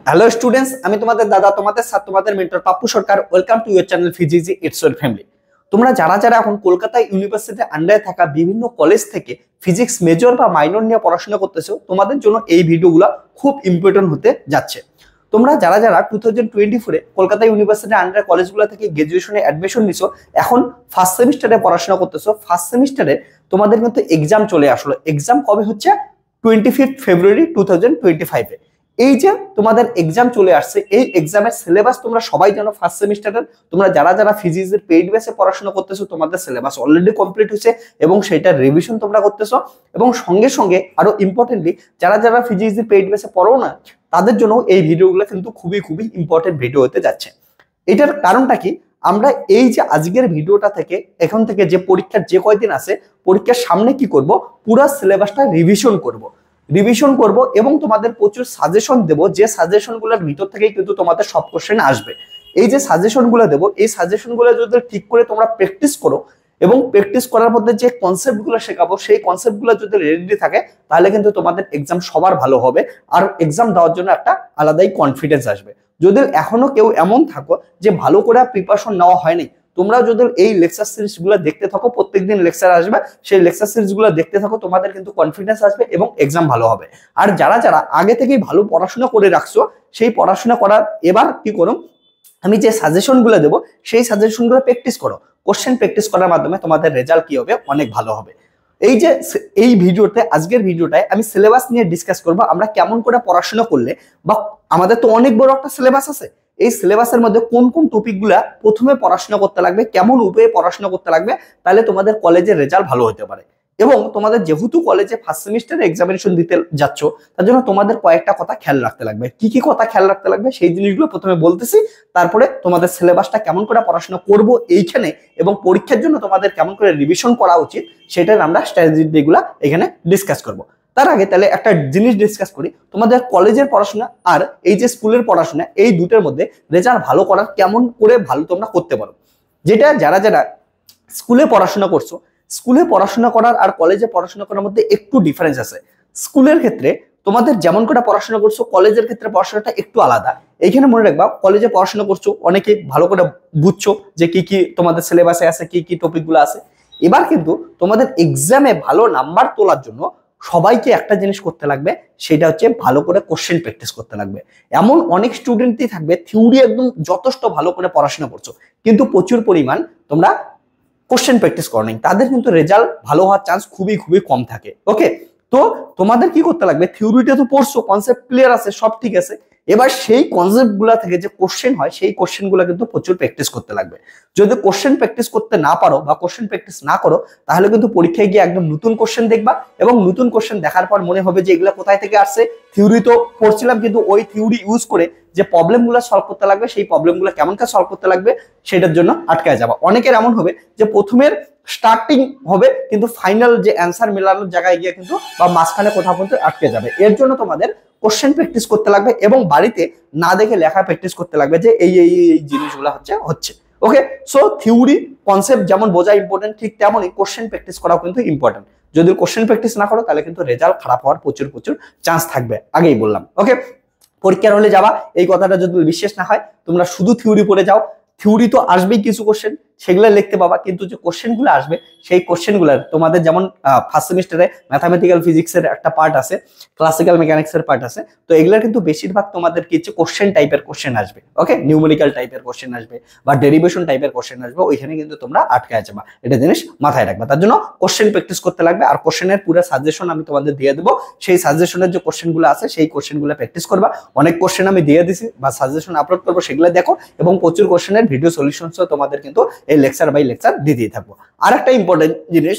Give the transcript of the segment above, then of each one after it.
Hello students, আমি তোমাদের দাদা, তোমাদের স্যার, তোমাদের mentor Pappu Sarkar. Welcome to your channel physics it's your family. তোমরা যারা যারা এখন কলকাতা ইউনিভার্সিটির আন্ডারে থাকা বিভিন্ন কলেজ থেকে ফিজিক্স মেজর বা মাইনর নিয়ে পড়াশোনা করতেছো, তোমাদের জন্য এই ভিডিওগুলো খুব ইম্পর্টেন্ট হতে যাচ্ছে। তোমরা যারা যারা 2024-এ কলকাতা ইউনিভার্সিটির আন্ডারে কলেজগুলো থেকে গ্রাজুয়েশনে অ্যাডমিশন নিছো, এখন ফার্স্ট সেমিস্টারে পড়াশোনা করতেছো, ফার্স্ট সেমিস্টারে তোমাদের কিন্তু এক্সাম চলে আসলো। এক্সাম কবে হচ্ছে? 25 ফেব্রুয়ারি 2025-এ। এই যে তোমাদের এক্সাম চলে আসছে, এই এক্সামের সিলেবাস তোমরা সবাই জানো। ফার্স্ট সেমিস্টারের তোমরা যারা যারা ফিজিক্সের পেইড বেসে পড়াশোনা করতেছো, তোমাদের সিলেবাস অলরেডি কমপ্লিট হয়েছে এবং সেটার রিভিশন তোমরা করতেছো। এবং সঙ্গে সঙ্গে আরো ইম্পর্টেন্টলি, যারা যারা ফিজিক্সের পেইড বেসে পড়ো না, তাদের জন্য এই ভিডিওগুলো কিন্তু খুবই খুবই ইম্পর্টেন্ট ভিডিও হতে যাচ্ছে। এটার কারণটা কি? আমরা এই যে আজকের ভিডিওটা থেকে এখন থেকে যে পরীক্ষার যে কয়দিন আছে, পরীক্ষার সামনে কি করব, পুরো সিলেবাসটা রিভিশন করব এবং তোমাদের প্রচুর সাজেশন দেব, যে সাজেশনগুলোর ভিতর থেকেই কিন্তু তোমাদের সব কোশ্চেন আসবে। এই যে সাজেশনগুলো দেব, এই সাজেশনগুলো যদি ঠিক করে তোমরা প্র্যাকটিস করো এবং প্র্যাকটিস করার মধ্যে যে কনসেপ্টগুলো শেখাবো, সেই কনসেপ্টগুলো যদি রেডি থাকে, তাহলে কিন্তু তোমাদের এক্সাম সবার ভালো হবে আর এক্সাম দেওয়ার জন্য একটা আলাদাই কনফিডেন্স আসবে। যদি এখনো কেউ এমন থাকো যে ভালো করে প্রিপারেশন নেওয়া হয়নি, তোমরা যদি এই লেকচার সিরিজগুলো দেখতে থাকো, প্রত্যেকদিন লেকচার আসবে, সেই লেকচার সিরিজগুলো দেখতে থাকো, তোমাদের কিন্তু কনফিডেন্স আসবে এবং এক্সাম ভালো হবে। আর যারা যারা আগে থেকেই ভালো পড়াশোনা করে রাখছো, সেই পড়াশোনা করার এবার কি করো, আমি যে সাজেশনগুলো দেবো সেই সাজেশনগুলো প্র্যাকটিস করো। কোশ্চেন প্র্যাকটিস করার মাধ্যমে তোমাদের রেজাল্ট কি হবে? অনেক ভালো হবে। এই ভিডিওতে, আজকের ভিডিওটায় আমি সিলেবাস নিয়ে ডিসকাস করবো, আমরা কেমন করে পড়াশোনা করলে, বা আমাদের তো অনেক বড় একটা সিলেবাস আছে, এই সিলেবাসের মধ্যে কোন কোন টপিকগুলা প্রথমে পড়াশোনা করতে লাগবে, কেমন উপায়ে পড়াশোনা করতে লাগবে, তাহলে তোমাদের কলেজের রেজাল্ট ভালো হতে পারে। এবং তোমাদের যেহেতু কলেজে ফার্স্ট সেমিস্টারে এক্সামিনেশন দিতে যাচ্ছ, তার জন্য তোমাদের কয়েকটা কথা খেয়াল রাখতে লাগবে। কি কি কথা খেয়াল রাখতে লাগবে সেই জিনিসগুলো প্রথমে বলতেছি, তারপরে তোমাদের সিলেবাসটা কেমন করে পড়াশোনা করব এইখানে এবং পরীক্ষার জন্য তোমাদের কেমন করে রিভিশন করা উচিত, সেটার আমরা স্ট্র্যাটেজিগুলো এখানে ডিসকাস করব। তার আগে তাহলে একটা জিনিস ডিসকাস করি, তোমাদের কলেজের পড়াশোনা আর এই যে স্কুলের পড়াশোনা, এই দুটোর মধ্যে রেজাল্ট ভালো করার কেমন করে ভালো তোমরা করতে পারো। যেটা যারা যারা স্কুলে পড়াশোনা করছো, স্কুলে পড়াশোনা করার আর কলেজে পড়াশোনা করার মধ্যে একটু ডিফারেন্স আছে। স্কুলের ক্ষেত্রে তোমাদের যেমন করে পড়াশোনা করছো, কলেজের ক্ষেত্রে পড়াশোনাটা একটু আলাদা। এইখানে মনে রাখবা, কলেজে পড়াশোনা করছো, অনেকে ভালো করে বুঝছো যে কি কি তোমাদের সিলেবাসে আছে, কি কি টপিকগুলো আছে। এবার কিন্তু তোমাদের এক্সামে ভালো নাম্বার তোলার জন্য সবাইকে একটা জিনিস করতে লাগবে, সেটা হচ্ছে ভালো করে কোশ্চেন প্র্যাকটিস করতে লাগবে। এমন অনেক স্টুডেন্টই থাকবে থিওরি একদম যথেষ্ট ভালো করে পড়াশোনা করছো, কিন্তু প্রচুর পরিমাণ তোমরা কোশ্চেন প্র্যাকটিস করো নাই, তাদের কিন্তু রেজাল্ট ভালো হওয়ার চান্স খুবই খুবই কম থাকে। ওকে, তো তোমাদের কি করতে লাগবে, থিওরিটা তো পড়ছো, কনসেপ্ট ক্লিয়ার আছে, সব ঠিক আছে, এবার সেই কনসেপ্ট গুলা থেকে যে কোশ্চেন হয়, সেই কোশ্চেন গুলা কিন্তু প্রচুর প্র্যাকটিস করতে লাগবে। যদি কোশ্চেন প্র্যাকটিস করতে না পারো বা কোশ্চেন প্র্যাকটিস না করো, তাহলে কিন্তু পরীক্ষায় গিয়ে একদম নতুন কোশ্চেন দেখবা এবং নতুন কোশ্চেন দেখার পর মনে হবে যে এগুলা কোথায় থেকে আসছে, থিওরি তো পড়ছিলাম, কিন্তু ওই থিওরি ইউজ করে যে প্রবলেমগুলো সলভ করতে লাগবে, সেই প্রবলেমগুলো কেমন করে সলভ করতে লাগবে সেটার জন্য আটকায় যাবা। অনেকের এমন হবে যে প্রথমের স্টার্টিং হবে, কিন্তু ফাইনাল যে অ্যান্সার মেলানোর জায়গায় গিয়ে কিন্তু বা মাঝখানে কোথাও কিন্তু আটকে যাবে। এর জন্য তোমাদের কোশ্চেন প্র্যাকটিস করতে লাগবে এবং বাড়িতে না দেখে লেখা প্র্যাকটিস করতে লাগবে যে এই এই এই জিনিসগুলো হচ্ছে। ওকে, সো থিওরি কনসেপ্ট যেমন বোঝা ইম্পর্টেন্ট, ঠিক তেমনই কোশ্চেন প্র্যাকটিস করাও কিন্তু ইম্পর্টেন্ট। যদি কোশ্চেন প্র্যাকটিস না করো, তাহলে কিন্তু রেজাল্ট খারাপ হওয়ার প্রচুর প্রচুর চান্স থাকবে, আগেই বললাম। ওকে, পরীক্ষার হলে যাবা, এই কথাটা যদি বিশ্বাস না হয়, তোমরা শুধু থিওরি পড়ে যাও, থিওরি তো আসবেই কিছু কোশ্চেন, সেগুলো লিখতে পাবা, কিন্তু যে কোশ্চেনগুলো আসবে সেই কোশ্চেনগুলোর তোমাদের যেমন ফার্স্ট সেমিস্টারে ম্যাথামেটিক্যাল ফিজিক্সের একটা পার্ট আছে, ক্লাসিক্যাল মেকানিক্সের পার্ট আছে, তো এগুলোর কিন্তু বেশিরভাগ তোমাদের কিছু কোশ্চেন টাইপের কোশ্চেন আসবে। ওকে, নিউমেরিক্যাল টাইপের কোশ্চেন আসবে বা ডেরিভেশন টাইপের কোশ্চেন আসবে, ওইখানে কিন্তু তোমরা আটকে যাবে। এটা জিনিস মাথায় রাখবা। তার জন্য কোশ্চেন প্র্যাকটিস করতে লাগবে আর কোশ্চেনের পুরো সাজেশন আমি তোমাদের দিয়ে দেবো। সেই সাজেশনের যে কোশ্চেনগুলো আছে, সেই কোশ্চেনগুলো প্র্যাকটিস করবা। অনেক কোশ্চেন আমি দিয়ে দিছি বা সাজেশন আপলোড করবো, সেগুলো দেখো এবং প্রচুর কোশ্চেনের ভিডিও সলিউশন তোমাদের কিন্তু এই লেকচার বাই লেকচার দিতেই থাকবো। আর একটা ইম্পর্টেন্ট জিনিস,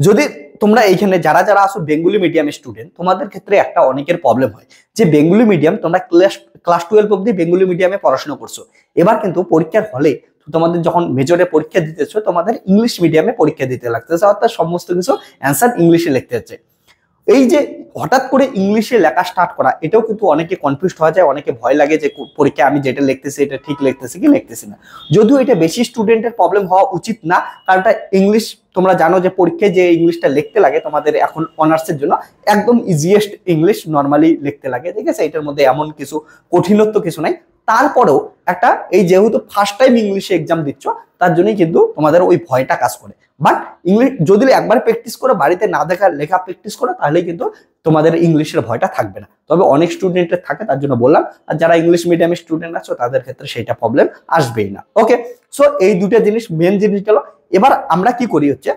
যদি তোমরা এইখানে যারা যারা আসো বেঙ্গলি মিডিয়াম স্টুডেন্ট, তোমাদের ক্ষেত্রে একটা অনেকের প্রবলেম হয় যে বেঙ্গলি মিডিয়াম, তোমরা ক্লাস 12 অবধি বেঙ্গলি মিডিয়ামে পড়াশোনা করছো, এবার কিন্তু পরীক্ষার হলে তোমাদের যখন মেজরে পরীক্ষা দিতেছো, তোমাদের ইংলিশ মিডিয়ামে পরীক্ষা দিতে লাগতেছে, অর্থাৎ সমস্ত কিছু অ্যান্সার ইংলিশে লিখতে হচ্ছে। এই যে হঠাৎ করে ইংলিশে লেখা স্টার্ট করা এটাও কিন্তু অনেকে কনফিউজড হয়ে যায়, অনেকে ভয় লাগে যে পরীক্ষায় আমি যেটা লিখতেছি এটা ঠিক লিখতেছি কি লিখতেছি না। যদিও এটা বেশি স্টুডেন্টের প্রবলেম হওয়া উচিত না, কারণ ইংলিশ তোমরা জানো যে পরীক্ষায় যে ইংলিশটা লিখতে লাগে তোমাদের এখন অনার্সের জন্য একদম ইজিয়েস্ট ইংলিশ নর্মালি লিখতে লাগে, ঠিক আছে। এটার মধ্যে এমন কিছু কঠিনত্ব কিছু নাই। তারপরেও একটা এই যেহেতু ফার্স্ট টাইম ইংলিশে এক্সাম দিচ্ছ তার জন্যই কিন্তু তোমাদের ওই ভয়টা কাজ করে। বাট ইংলিশ যদি একবার প্র্যাকটিস করো, বাড়িতে না দেখা লেখা প্র্যাকটিস করো, তাহলে কিন্তু তোমাদের ইংলিশের ভয়টা থাকবে না। তবে অনেক স্টুডেন্টের থাকে, তার জন্য বললাম। আর যারা ইংলিশ মিডিয়ামের স্টুডেন্ট আছো তাদের ক্ষেত্রে সেইটা প্রবলেম আসবেই না। ওকে, সো এই দুটো জিনিস মেন জিনিস গেল। এবার আমরা কি করি হচ্ছে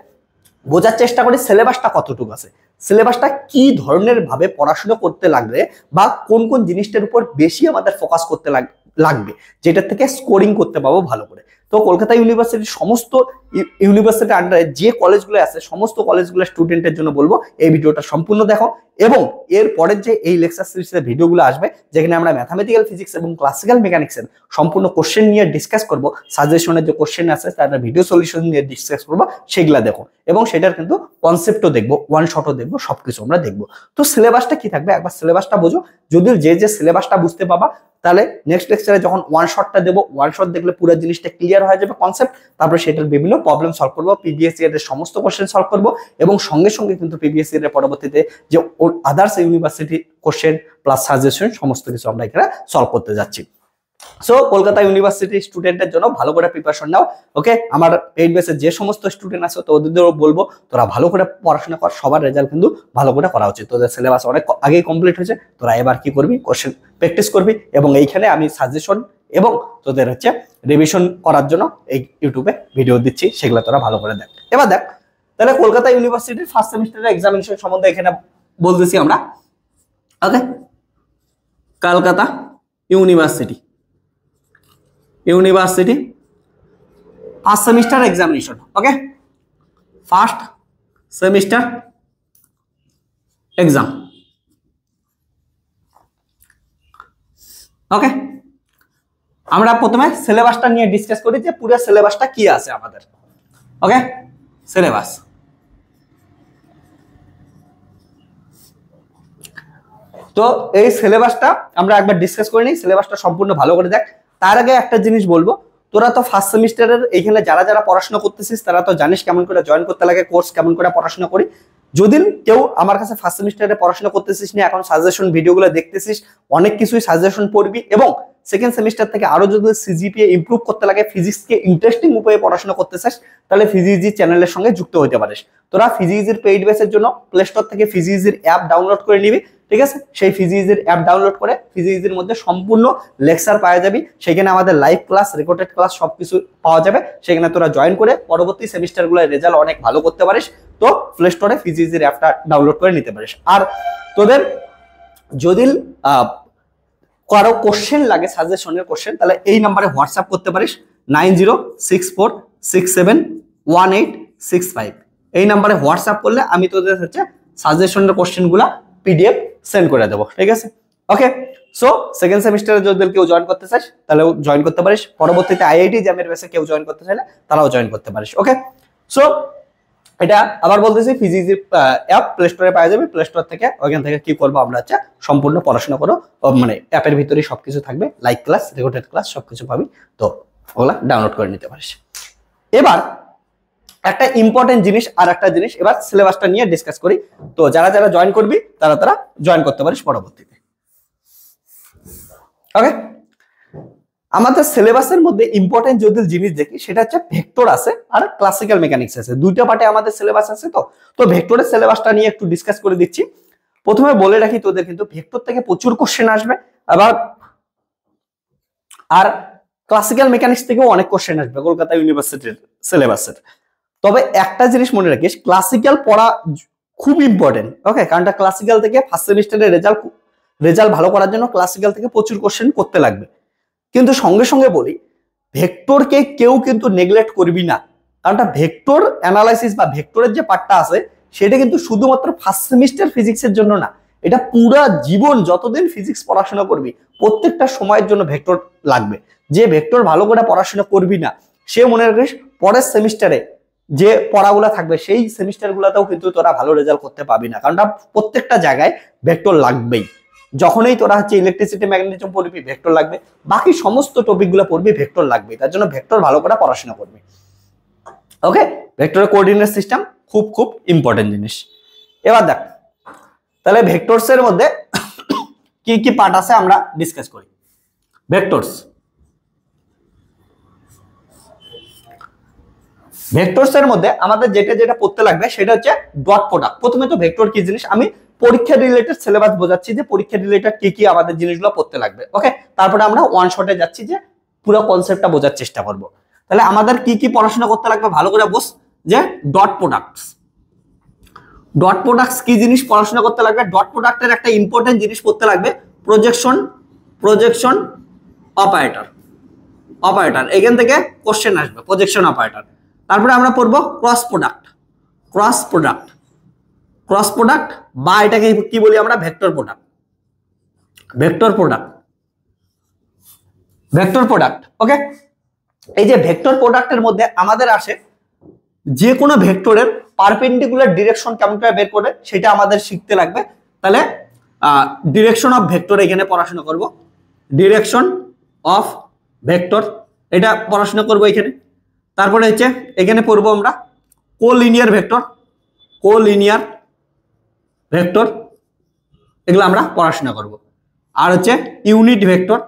বোঝার চেষ্টা করি সিলেবাসটা কতটুকু আছে, সিলেবাসটা কি ধরনের ভাবে পড়াশোনা করতে লাগবে বা কোন কোন জিনিসটার উপর বেশি আমাদের ফোকাস করতে লাগবে, যেটা থেকে স্কোরিং করতে পারবো ভালো করে। তো কলকাতা ইউনিভার্সিটির সমস্ত ইউনিভার্সিটির আন্ডারে যে কলেজগুলো আছে সমস্ত কলেজগুলো স্টুডেন্টের জন্য বলবো এই ভিডিওটা সম্পূর্ণ দেখো, এবং এর পরের যে এই লেকচার সিরিজের ভিডিওগুলো আসবে যেখানে আমরা ম্যাথামেটিক্যাল ফিজিক্স এবং ক্লাসিক্যাল মেকানিক্সের সম্পূর্ণ কোশ্চেন নিয়ে ডিসকাস করব, সাজেশনের যে কোশ্চেন আছে তার ভিডিও সলিউশন নিয়ে ডিসকাস করবো, সেগুলা দেখো। এবং সেটার কিন্তু কনসেপ্টও দেখবো, ওয়ান শটও দেখবো, সবকিছু আমরা দেখবো। তো সিলেবাসটা কি থাকবে একবার সিলেবাসটা বোঝো। যদি যে সিলেবাসটা বুঝতে পাবা তাহলে নেক্সট লেকচারে যখন ওয়ান শটটা দেবো, ওয়ান শট দেখলে পুরো জিনিসটা ক্লিয়ার হয়ে যাবে কনসেপ্ট। তারপরে সেটার বিভিন্ন প্রবলেম সলভ করবো, পিবিএসসি এর সমস্ত কোশ্চেন সলভ করবো, এবং সঙ্গে সঙ্গে কিন্তু পিবিএসসি এর পরবর্তীতে যে others university question plus suggestion সমস্ত কিছু আমরা এখানে সলভ করতে যাচ্ছি। সো কলকাতা ইউনিভার্সিটি স্টুডেন্টের জন্য ভালো করে প্রিপারেশন নাও। ওকে, আমার পেইড বেসে যে সমস্ত স্টুডেন্ট আছে তো ওদেরও বলবো তোরা ভালো করে পড়াশোনা কর, সবার রেজাল্ট কিন্তু ভালো করে করা উচিত। তোদের সিলেবাস অনেক আগেই কমপ্লিট হয়েছে, তোরা এবার কি করবি কোশ্চেন প্র্যাকটিস করবি, এবং এইখানে আমি সাজেশন এবং তোদের হচ্ছে রিভিশন করার জন্য এই ইউটিউবে ভিডিও দিচ্ছি, সেগুলো তোরা ভালো করে দেখ। এবার দেখ তাহলে কলকাতা ইউনিভার্সিটির ফার্স্ট সেমিস্টারের এক্সামিনেশন সম্বন্ধে এখানে বলতেছি আমরা। Okay, Kolkata university first semester examination. Okay, first semester exam. Okay, আমরা প্রথমে সিলেবাসটা নিয়ে ডিসকাস করি যে পুরো সিলেবাসটা কি আছে আমাদের। ওকে, সিলেবাস তো এই সিলেবাসটা আমরা একবার ডিসকাস করে নিই। সিলেবাসটা সম্পূর্ণ ভালো করে দেখ। তার আগে একটা জিনিস বলবো, তোরা তো ফার্স্ট সেমিস্টারের এইখানে যারা যারা পড়াশোনা করতেছিস তারা তো জানিস কেমন করে জয়েন করতে লাগে, কোর্স কেমন করে পড়াশোনা করি। যদি কেউ আমার কাছে ফার্স্ট সেমিস্টারে পড়াশোনা করতেছিস না, এখন সাজেশন ভিডিওগুলো দেখতেছিস, অনেক কিছুই সাজেশন পড়বি, এবং সেকেন্ড সেমিস্টার থেকে আরো যদি সিজিপিএ ইমপ্রুভ করতে লাগে, ফিজিক্সকে ইন্টারেস্টিং উপায়ে পড়াশোনা করতে চাস, তাহলে ফিজিক্স চ্যানেলের সঙ্গে যুক্ত হতে পারিস। তোরা ফিজিক্সের পেইড বেসের জন্য প্লে স্টোর থেকে ফিজিক্সের অ্যাপ ডাউনলোড করে নিবি, ঠিক আছে। সেই ফিজিক্সের অ্যাপ ডাউনলোড করে ফিজিক্সের মধ্যে সম্পূর্ণ লেকচার পাওয়া যাবে, সেখানে আমাদের লাইভ ক্লাস, রেকর্ডেড ক্লাস সবকিছু পাওয়া যাবে। সেখানে তোরা জয়েন করে পরবর্তী সেমিস্টারগুলোর রেজাল্ট অনেক ভালো করতে পারিস। তো প্লে স্টোরে ফিজিক্সের অ্যাপটা ডাউনলোড করে নিতে পারিস। আর তোদের যদি কারো কোশ্চেন লাগে, সাজেশনের কোশ্চেন, তাহলে এই নাম্বারে হোয়াটসঅ্যাপ করতে পারিস 9064671865। এই নাম্বারে হোয়াটসঅ্যাপ করলে আমি তোদের হচ্ছে সাজেশনের কোশ্চেনগুলো পিডিএফ সেন্ড করে দেবো, ঠিক আছে। ওকে, সো সেকেন্ড সেমিস্টারে যদি কেউ জয়েন করতে চাস তাহলে জয়েন করতে পারিস, পরবর্তীতে আইআইটি জ্যামের বেসে কেউ জয়েন করতে চাইলে তারাও জয়েন করতে পারিস। ওকে, সো এটা আবার বলতেছি ফিজিক্সের অ্যাপ প্লে স্টোরে পাওয়া যাবে। প্লে স্টোর থেকে ওইখান থেকে কি করবো আমরা হচ্ছে সম্পূর্ণ পড়াশোনা করো, মানে অ্যাপের ভিতরে সবকিছু থাকবে, লাইভ ক্লাস, রেকর্ডেড ক্লাস সবকিছু পাবি, তো ওগুলা ডাউনলোড করে নিতে পারিস। এবার একটা ইম্পর্টেন্ট জিনিস, আর একটা জিনিস এবার সিলেবাসটা নিয়ে ডিসকাস করি। তো যারা যারা জয়েন করবি তারা জয়েন করতে পারিস পরবর্তীতে। ওকে, আমাদের সিলেবাসের মধ্যে ইম্পর্টেন্ট যদি জিনিস দেখি সেটা হচ্ছে ভেক্টর আছে আর ক্লাসিক্যাল মেকানিক্স আছে, দুইটা পার্টে আমাদের সিলেবাস আছে। তো ভেক্টরের সিলেবাসটা নিয়ে একটু ডিসকাস করে দিচ্ছি। প্রথমে বলে রাখি তোদের কিন্তু ভেক্টর থেকে প্রচুর কোশ্চেন আসবে, আবার আর ক্লাসিক্যাল মেকানিক্স থেকেও অনেক কোশ্চেন আসবে কলকাতা ইউনিভার্সিটির সিলেবাসের। তবে একটা জিনিস মনে রাখিস, ক্লাসিক্যাল পড়া খুব ইম্পর্টেন্ট। ওকে, কারণ ক্লাসিক্যাল থেকে ফার্স্ট সেমিস্টারের রেজাল্ট ভালো করার জন্য ক্লাসিক্যাল থেকে প্রচুর কোশ্চেন করতে লাগবে। কিন্তু সঙ্গে সঙ্গে বলি, ভেক্টরকে কেউ কিন্তু নেগলেক্ট করবি না, কারণ ভেক্টর অ্যানালাইসিস বা ভেক্টরের যে পার্টটা আছে সেটা কিন্তু শুধুমাত্র ফার্স্ট সেমিস্টার ফিজিক্সের জন্য না, এটা পুরা জীবন যতদিন ফিজিক্স পড়াশোনা করবি প্রত্যেকটা সময়ের জন্য ভেক্টর লাগবে। যে ভেক্টর ভালো করে পড়াশোনা করবি না সে মনে রাখিস পরের সেমিস্টারে যে পড়াগুলো থাকবে সেই সেমিস্টারগুলোতেও কিন্তু তোরা ভালো রেজাল্ট করতে পারবি না, কারণ প্রত্যেকটা জায়গায় ভেক্টর লাগবেই। যখনই তোরা হচ্ছে ইলেকট্রিসিটি ম্যাগনেটিজম পড়বি ভেক্টর লাগবে, বাকি সমস্ত টপিকগুলো পড়বি ভেক্টর লাগবে, তার জন্য ভেক্টর ভালো করে পড়াশোনা করবি। ওকে, ভেক্টরের কোঅর্ডিনেট সিস্টেম খুব খুব ইম্পর্টেন্ট জিনিস। এবার দেখ তাহলে ভেক্টরস এর মধ্যে কি কি পার্ট আছে আমরা ডিসকাস করি। ভেক্টরস এর মধ্যে আমাদের যেটা যেটা পড়তে লাগবে সেটা হচ্ছে ডট প্রোডাক্ট। প্রথমে তো ভেক্টর কি জিনিস আমি পরীক্ষা রিলেটেড সিলেবাস বোঝাচ্ছি যে পরীক্ষা রিলেটেড কি কি আমাদের জিনিসগুলো পড়তে লাগবে। ওকে, তারপরে আমরা ওয়ান শটে যাচ্ছি যে পুরো কনসেপ্টটা বোঝার চেষ্টা করব। তাহলে আমাদের কি কি পড়াশোনা করতে লাগবে ভালো করে বুঝ, যে ডট প্রোডাক্টস। ডট প্রোডাক্টস কি জিনিস পড়াশোনা করতে লাগবে? ডট প্রোডাক্টের একটা ইম্পর্টেন্ট জিনিস পড়তে লাগবে প্রজেকশন অপারেটর। এখান থেকে কোশ্চেন আসবে প্রজেকশন অপারেটর। তারপরে আমরা পড়বো ক্রস প্রোডাক্ট বা এটাকে কি বলি আমরা ভেক্টর প্রোডাক্ট। ওকে, এই যে ভেক্টর প্রোডাক্টের মধ্যে আমাদের আসে যে কোনো ভেক্টরের পারপেন্ডিকুলার ডিরেকশন কেমন করে বের করে সেটা আমাদের শিখতে লাগবে। তাহলে ডিরেকশন অফ ভেক্টর এখানে পড়াশোনা করব, ডিরেকশন অফ ভেক্টর এটা পড়াশোনা করব এখানে। তারপরে হচ্ছে এখানে পড়বো আমরা কোলিনিয়ার ভেক্টর, এগুলো আমরা পড়াশোনা করব। আর হচ্ছে ইউনিট ভেক্টর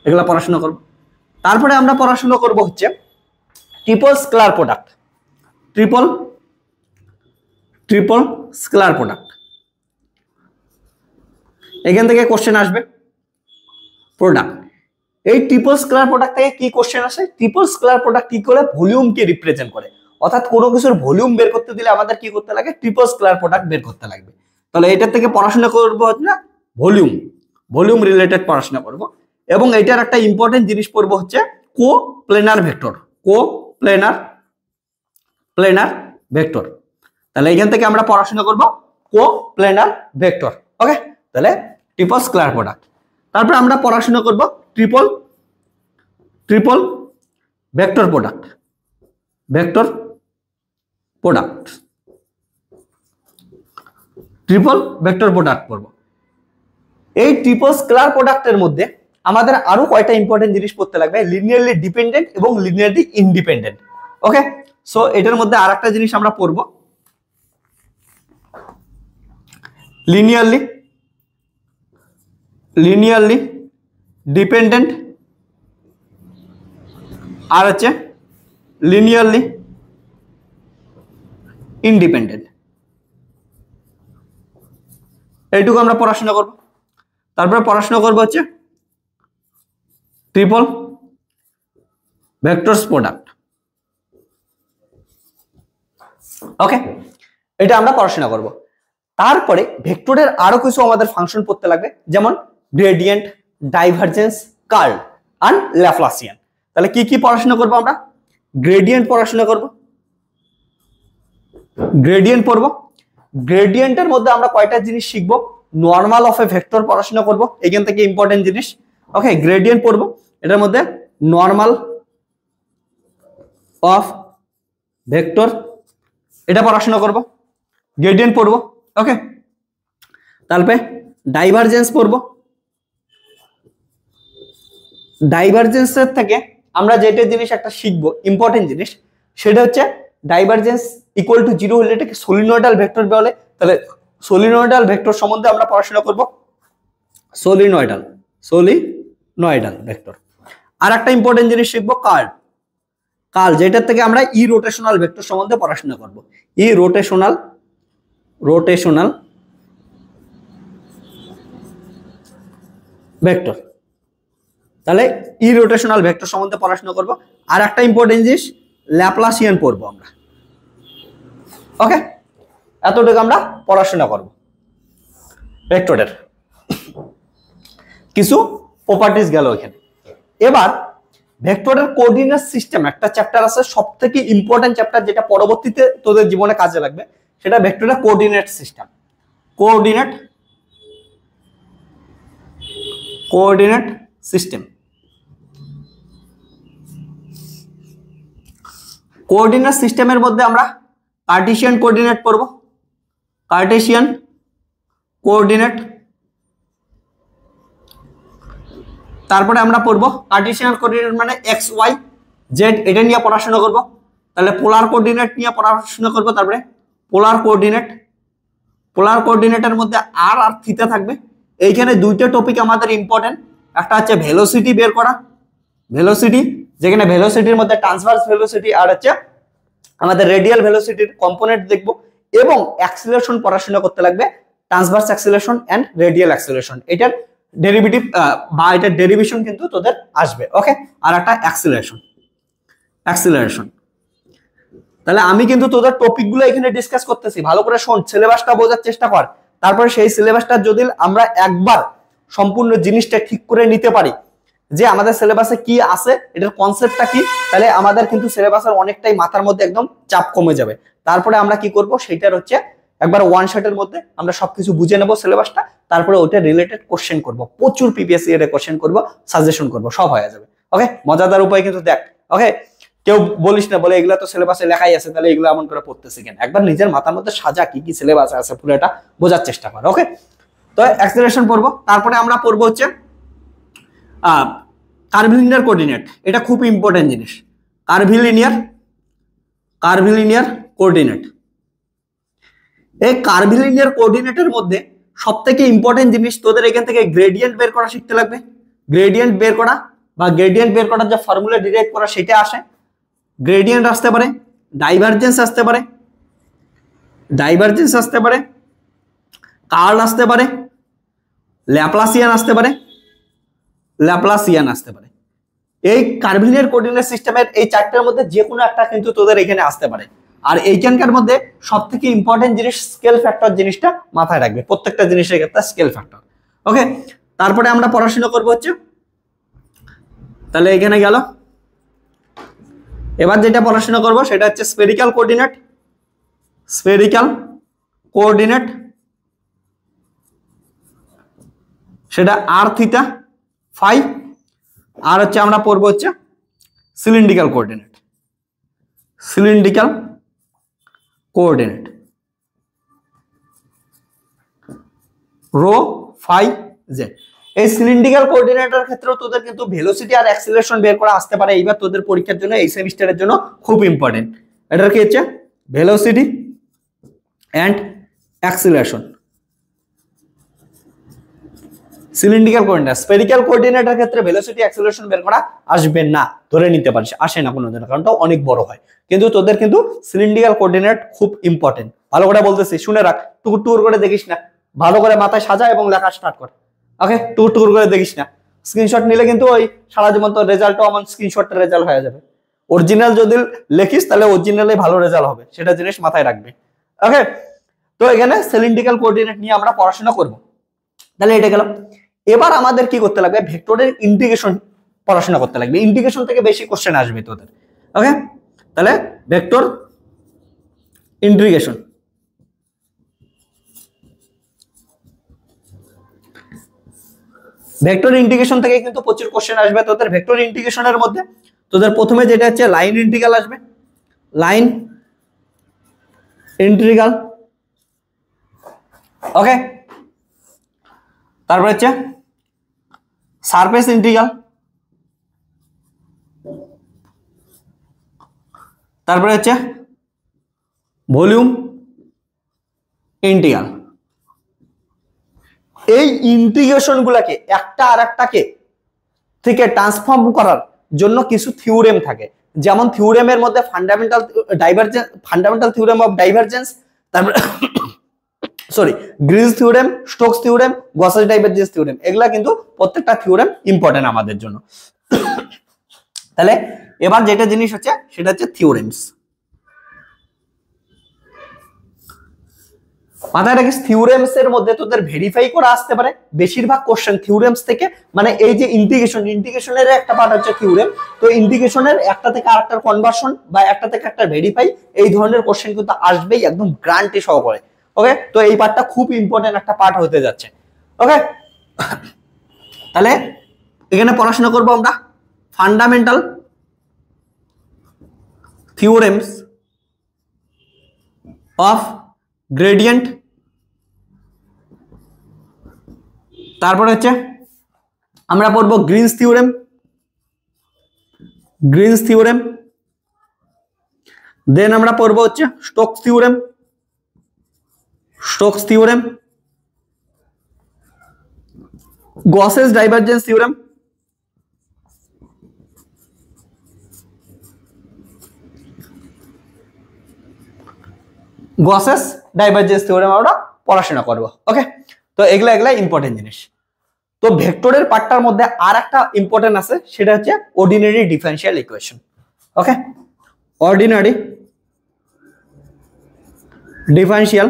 এগুলো পড়াশোনা করব। তারপরে আমরা পড়াশোনা করব হচ্ছে ট্রিপল স্কেলার প্রোডাক্ট। এখান থেকে কোশ্চেন আসবে প্রোডাক্ট। এই ট্রিপল স্কেলার প্রোডাক্ট থেকে কি কোশ্চেন আসে? ট্রিপল স্কেলার প্রোডাক্ট কি করে ভলিউমকে রিপ্রেজেন্ট করে, অর্থাৎ কোনো কিছুর ভলিউম বের করতে দিলে আমাদের কি করতে লাগে? ট্রিপল স্কেলার প্রোডাক্ট বের করতে লাগবে। তাহলে এটার থেকে পড়াশোনা করবো হচ্ছে না ভলিউম রিলেটেড পড়াশোনা করব। এবং এটার একটা ইম্পর্টেন্ট জিনিস পড়বো হচ্ছে কোপ্লেনার ভেক্টর। তাহলে এখান থেকে আমরা পড়াশোনা করব কোপ্লেনার ভেক্টর। ওকে, তাহলে ট্রিপল স্কেলার প্রোডাক্ট। তারপর আমরা পড়াশোনা করব ট্রিপল ভেক্টর প্রোডাক্ট পড়ব। এই ট্রিপল স্কেলার প্রোডাক্টের মধ্যে আমাদের আরো কয়টা ইম্পর্টেন্ট জিনিস পড়তে লাগবে, লিনিয়ারলি ডিপেন্ডেন্ট এবং লিনিয়ারলি ইন্ডিপেন্ডেন্ট। ওকে, সো এটার মধ্যে আরেকটা জিনিস আমরা পড়ব লিনিয়ারলি ডিপেন্ডেন্ট আর হচ্ছে লিনিয়ারলি ইন্ডিপেন্ডেন্ট, এইটুকু আমরা পড়াশোনা করব। তারপরে পড়াশোনা করব হচ্ছে ট্রিপল ভেক্টরস প্রোডাক্ট। ওকে, এটা আমরা পড়াশোনা করব। তারপরে ভেক্টরের আরো কিছু আমাদের ফাংশন পড়তে লাগবে, যেমন গ্রেডিয়েন্ট, ডাইভারজেন্স, কার্ল আর ল্যাপ্লাসিয়ান। তাহলে কি কি পড়াশোনা করব আমরা? গ্রেডিয়েন্ট পড়াশোনা করব, গ্রেডিয়েন্টের মধ্যে আমরা কয়টা জিনিস শিখবো? নর্মাল অফ এ ভেক্টর পড়াশোনা করব, এখান থেকে ইম্পর্টেন্ট জিনিস। ওকে, গ্রেডিয়েন্ট পড়বো, এটার মধ্যে নর্মাল অফ ভেক্টর এটা পড়াশোনা করব, গ্রেডিয়েন্ট পড়বো। ওকে, তারপরে ডাইভারজেন্স পড়বো। ডাইভারজেন্সের থেকে আমরা যেটা জিনিস একটা শিখবো ইম্পর্টেন্ট জিনিস, সেটা হচ্ছে ডাইভারজেন্স ইকুয়াল টু 0 হলে এটাকে সলিনয়েডাল ভেক্টর বলে। তাহলে সলিনয়েডাল ভেক্টর সম্বন্ধে আমরা পড়াশোনা করব, সলিনয়েডাল ভেক্টর। আর একটা ইম্পর্টেন্ট জিনিস শিখবো কার্ল, যেটার থেকে আমরা ইরোটেশনাল ভেক্টর সম্বন্ধে পড়াশোনা করব, ইরোটেশনাল ভেক্টর। তাহলে ইরোটেশনাল ভেক্টর সম্বন্ধে পড়াশোনা করব। আর একটা ইম্পর্টেন্ট জিনিস ল্যাপ্লাসিয়ান পড়বো আমরা। ওকে, এতটুকু আমরা পড়াশোনা করব। ভেক্টরের কিছু প্রপার্টিজ গেল এখানে। এবার ভেক্টরের কোঅর্ডিনেট সিস্টেম একটা চ্যাপ্টার আছে, সবথেকে ইম্পর্টেন্ট চ্যাপ্টার, যেটা পরবর্তীতে তোদের জীবনে কাজে লাগবে, সেটা ভেক্টরের কোঅর্ডিনেট সিস্টেম। কোঅর্ডিনেট সিস্টেমের মধ্যে আমরা কার্টেসিয়ান কোঅর্ডিনেট পড়ব, কার্টেসিয়ান কোঅর্ডিনেট। তারপরে আমরা পড়বো কার্টেসিয়ান কোঅর্ডিনেট মানে এক্স ওয়াই জেড, এটা নিয়ে পড়াশোনা করব। তাহলে পোলার কোঅর্ডিনেট নিয়ে পড়াশোনা করব। তারপরে পোলার কোঅর্ডিনেট, পোলার কোঅর্ডিনেটের মধ্যে আর থিটা থাকবে। এইখানে দুইটা টপিক আমাদের ইম্পর্টেন্ট, একটা হচ্ছে ভেলোসিটি বের করা, ভেলোসিটি, যেখানে ভেলোসিটির মধ্যে ট্রান্সভার্স ভেলোসিটি আর হচ্ছে আমাদের রেডিয়াল ভেলোসিটির কম্পোনেন্ট দেখব, এবং অ্যাক্সিলারেশন পড়াশোনা করতে লাগবে, transverse acceleration and radial acceleration. এটার ডেরিভেটিভ বা এটার ডেরিভেশন কিন্তু তোদের আসবে। ওকে, আর একটা অ্যাক্সিলারেশন, অ্যাক্সিলারেশন। তাহলে আমি কিন্তু তোদের টপিকগুলো এখানে ডিসকাস করতেছি, ভালো করে শোন, সিলেবাসটা বোঝার চেষ্টা কর। তারপরে সেই সিলেবাসটা যদি আমরা একবার সম্পূর্ণ জিনিসটা ঠিক করে নিতে পারি যে আমাদের সিলেবাসে কি আছে, এটার কনসেপ্টটা কি, তাহলে আমাদের কিন্তু সিলেবাসের অনেকটাই মাথার মধ্যে একদম চাপ কমে যাবে। তারপরে আমরা কি করব, সেইটার হচ্ছে একবার ওয়ান শটের মধ্যে আমরা সবকিছু বুঝে নেব সিলেবাসটা, তারপরে ওটা রিলেটেড কোশ্চেন করব, প্রচুর পিপিএসসি এর কোশ্চেন করব, সাজেশন করব, সব হয়ে যাবে। ওকে, মজাদার উপায় কিন্তু দেখ। ওকে, কেউ বলিস না বলে এগুলা তো সিলেবাসে লেখাই আছে, তাহলে এগুলো এমন করে পড়তেছি কেন, একবার নিজের মাথার মধ্যে সাজা কি কি সিলেবাস আছে পুরোটা বোঝার চেষ্টা কর। ওকে, তো অ্যাক্সিলারেশন পড়বো। তারপরে আমরা পড়বো হচ্ছে কার্ভিলিনিয়ার কোঅর্ডিনেট, এটা খুব ইম্পর্টেন্ট জিনিস, কার্ভিলিনিয়ার, কার্ভিলিনিয়ার কোঅর্ডিনেট। এই কার্ভিলিনিয়ার কোঅর্ডিনেটের মধ্যে সবথেকে ইম্পর্টেন্ট জিনিস তোদের এখান থেকে গ্রেডিয়েন্ট বের করা শিখতে লাগবে, গ্রেডিয়েন্ট বের করা বা গ্রেডিয়েন্ট বের করার যে ফর্মুলা ডিরাইভ করা সেটা আসে, গ্রেডিয়েন্ট আসতে পারে, ডাইভারজেন্স আসতে পারে, ডাইভারজেন্স আসতে পারে, কার্ল আসতে পারে, ল্যাপ্লাসিয়ান আসতে পারে, ল্যাপ্লাসিয়ান আসতে পারে। এই কার্ভিলিনিয়ার কোঅর্ডিনেট সিস্টেমের এই চারটার মধ্যে যে কোনো একটা কিন্তু তোদের এখানে আসতে পারে। আর এইখানকার মধ্যে সব থেকে ইম্পর্টেন্ট জিনিস স্কেল ফ্যাক্টর জিনিসটা মাথায় রাখবে, প্রত্যেকটা জিনিসের একটা স্কেল ফ্যাক্টর। ওকে, তারপরে আমরা পড়াশোনা করবো হচ্ছে, তাহলে এখানে গেল। এবার যেটা পড়াশোনা করব সেটা হচ্ছে স্ফেরিক্যাল কোঅর্ডিনেট, স্ফেরিক্যাল কোঅর্ডিনেট, সেটা আর থিটা ফাই। আর হচ্ছে আমরা পড়বো হচ্ছে cylindrical coordinate, cylindrical coordinate, rho phi z. এই সিলিন্ড্রিক্যাল কোঅর্ডিনেটের ক্ষেত্রেও তোদের কিন্তু ভেলোসিটি আর অ্যাক্সিলারেশন বের করা আসতে পারে। এইবার তোদের পরীক্ষার জন্য এই সেমিস্টারের জন্য খুব ইম্পর্টেন্ট। এটার কি হচ্ছে velocity and acceleration, cylindrical coordinate. Spherical কোঅর্ডিনেটের ক্ষেত্রে ভেলোসিটি অ্যাক্সিলারেশন বের করা আসবে না, ধরে নিতে পারিস, আসে না কোনোদিন, কারণটা অনেক বড় হয়। কিন্তু তোদের কিন্তু সিলিন্ড্রিক্যাল কোঅর্ডিনেট খুব ইম্পর্টেন্ট, ভালো করে বলতেছি, শুনে রাখ, টুকুর টুকুর করে দেখিস না, ভালো করে মাথায় সাজা এবং লেখা স্টার্ট কর। ওকে, টুকুর টুকুর করে দেখিস না, স্ক্রিনশট নিলে কিন্তু ওই সারা জীবন তোর রেজাল্টও আমার স্ক্রিনশটের রেজাল্ট হয়ে যাবে। অরিজিনাল যদি লেখিস তাহলে অরিজিনালি ভালো রেজাল্ট হবে, সেটা জিনিস মাথায় রাখবে। ওকে, তো এখানে সিলিন্ড্রিক্যাল কোঅর্ডিনেট নিয়ে আমরা পড়াশোনা করব। তাহলে এটা গেল। এবার আমাদের কি করতে লাগবে, ভেক্টরের ইন্টিগ্রেশন পড়াশোনা করতে লাগবে, ইন্টিগ্রেশন থেকে বেশি কোশ্চেন আসবে তোদের। ওকে, তাহলে ভেক্টর ইন্টিগ্রেশন, ভেক্টর ইন্টিগ্রেশন থেকে কিন্তু প্রচুর কোশ্চেন আসবে তোদের। ভেক্টর ইন্টিগ্রেশনের মধ্যে তোদের প্রথমে যেটা হচ্ছে লাইন ইন্টিগ্রাল আসবে, লাইন ইন্টিগ্রাল। ওকে, তারপর হচ্ছে সারফেস ইন্টিগ্রাল, তারপরে হচ্ছে ভলিউম ইন্টিগ্রাল। এই ইন্টিগ্রেশন গুলাকে একটা আর একটাকে থেকে ট্রান্সফর্ম করার জন্য কিছু থিওরেম থাকে, যেমন থিওরেমের মধ্যে fundamental divergence, fundamental theorem of divergence, তারপরে sorry Green's theorem, Stokes theorem, Gauss's divergence theorem, এগুলা কিন্তু প্রত্যেকটা থিওরেম ইম্পর্টেন্ট আমাদের জন্য। তাহলে এবার যেটা জিনিস হচ্ছে সেটা হচ্ছে থিওরেমস। মাথায় রাখিস, থিওরেমস এর মধ্যে তোদের ভেরিফাই করা আসতে পারে বেশিরভাগ কোশ্চেন থিওরেমস থেকে, মানে এই যে ইন্টিগ্রেশন, ইন্টিগ্রেশনের একটা পার্ট হচ্ছে থিওরেম, তো ইন্টিগ্রেশনের একটা থেকে আরেকটার কনভার্সন বা একটা থেকে একটা ভেরিফাই, এই ধরনের কোশ্চেন কিন্তু আসবেই একদম গ্যারান্টি সহকারে। ওকে, তো এই পার্টটা খুব ইম্পর্টেন্ট একটা পার্ট হতে যাচ্ছে। ওকে, তাহলে এখানে পড়াশোনা করবো আমরা ফান্ডামেন্টাল থিওরেমস অফ গ্রেডিয়েন্ট, তারপরে হচ্ছে আমরা পড়বো গ্রিনস থিওরেম, দেন আমরা পড়বো হচ্ছে Stokes theorem, Gauss's divergence theorem, Gauss's divergence theorem আমরা পড়াশোনা করব। ওকে, তো এগুলা ইম্পর্টেন্ট জিনিস। তো ভেক্টরের পার্টটার মধ্যে আর একটা ইম্পর্টেন্ট আছে, সেটা হচ্ছে অর্ডিনারি ডিফারেনশিয়াল ইকুয়েশন। ওকে, অর্ডিনারি ডিফারেনশিয়াল